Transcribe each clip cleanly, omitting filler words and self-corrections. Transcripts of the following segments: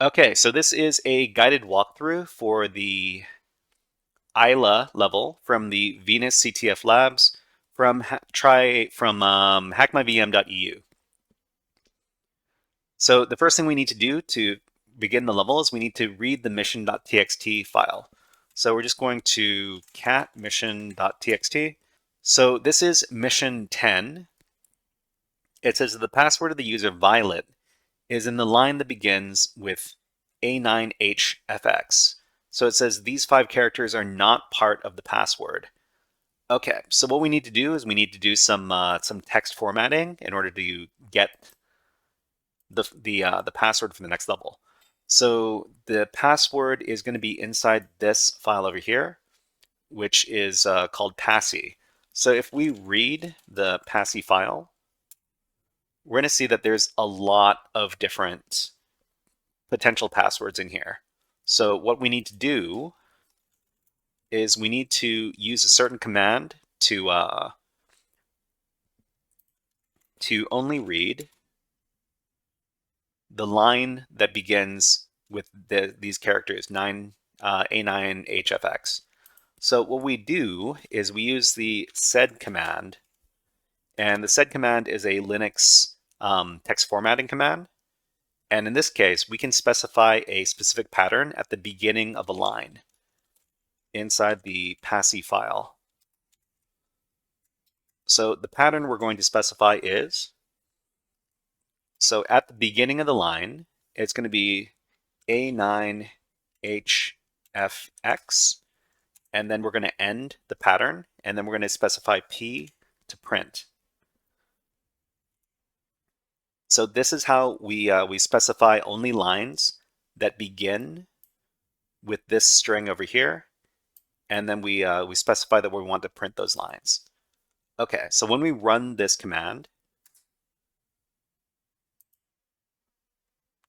Okay, so this is a guided walkthrough for the Isla level from the Venus CTF Labs from hackmyvm.eu. So the first thing we need to do to begin the level is we need to read the mission.txt file. So we're just going to cat mission.txt. So this is mission 10. It says that the password of the user Violet is in the line that begins with A9HFX. So it says these 5 characters are not part of the password. Okay, so what we need to do is we need to do some text formatting in order to get the password for the next level. So the password is going to be inside this file over here, which is called passy. So if we read the passy file, we're going to see that there's a lot of different potential passwords in here. So what we need to do is we need to use a certain command to only read the line that begins with these characters, A9HFX. So what we do is we use the sed command, and the sed command is a Linux text formatting command. And in this case, we can specify a specific pattern at the beginning of a line inside the passy file. So the pattern we're going to specify is, so at the beginning of the line, it's going to be A9HFX, and then we're going to end the pattern, and then we're going to specify P to print. So this is how we specify only lines that begin with this string over here, and then we specify that we want to print those lines. Okay, so when we run this command,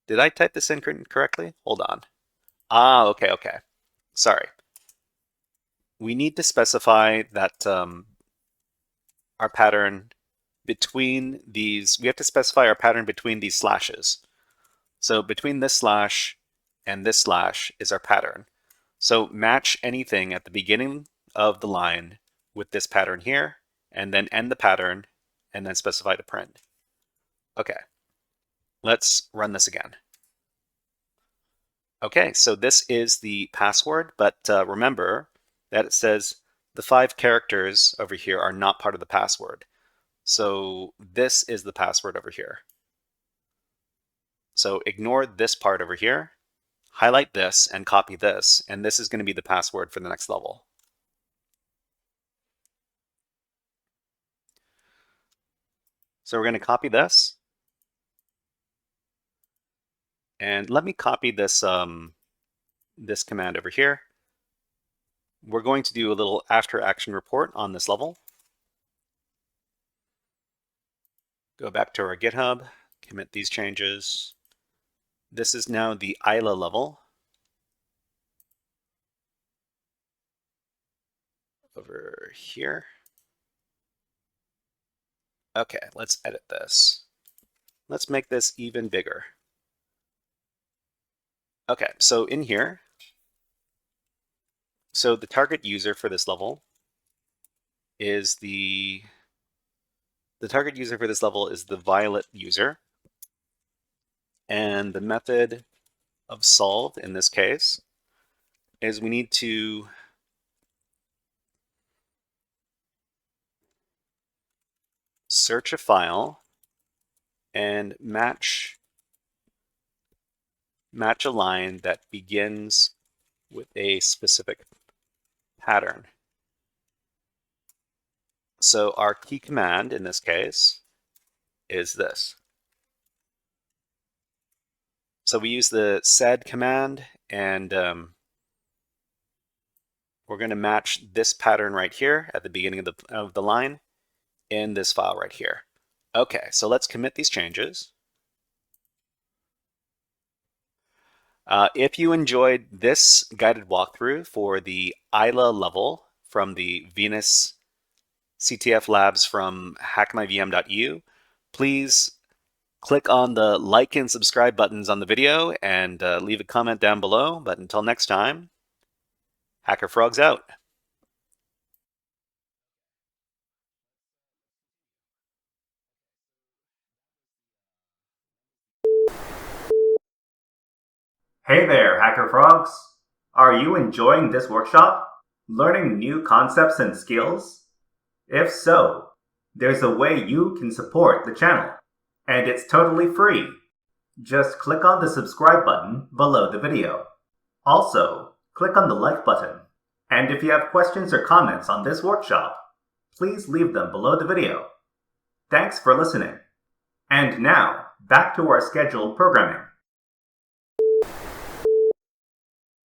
did I type this in correctly? Hold on. Okay. Sorry. We need to specify that our pattern between these, we have to specify our pattern between these slashes. So between this slash and this slash is our pattern. So match anything at the beginning of the line with this pattern here, and then end the pattern, and then specify to print. Okay, let's run this again. Okay, so this is the password, but remember that it says the 5 characters over here are not part of the password. So this is the password over here. So ignore this part over here, highlight this and copy this, and this is going to be the password for the next level. So we're going to copy this. And let me copy this, this command over here. We're going to do a little after action report on this level. Go back to our GitHub, commit these changes. This is now the Isla level. Over here. Okay, let's edit this. Let's make this even bigger. Okay, so in here, so the target user for this level is the target user for this level is the Violet user. And the method of solve in this case is we need to search a file and match a line that begins with a specific pattern. So our key command in this case is this. So we use the sed command, and we're going to match this pattern right here at the beginning of the line in this file right here. Okay, so let's commit these changes. If you enjoyed this guided walkthrough for the Isla level from the Venus CTF labs from hackmyvm.eu, please click on the like and subscribe buttons on the video and leave a comment down below. But until next time, HackerFrogs out. Hey there, HackerFrogs! Are you enjoying this workshop? Learning new concepts and skills? If so, there's a way you can support the channel, and it's totally free. Just click on the subscribe button below the video. Also, click on the like button. And if you have questions or comments on this workshop, please leave them below the video. Thanks for listening. And now, back to our scheduled programming.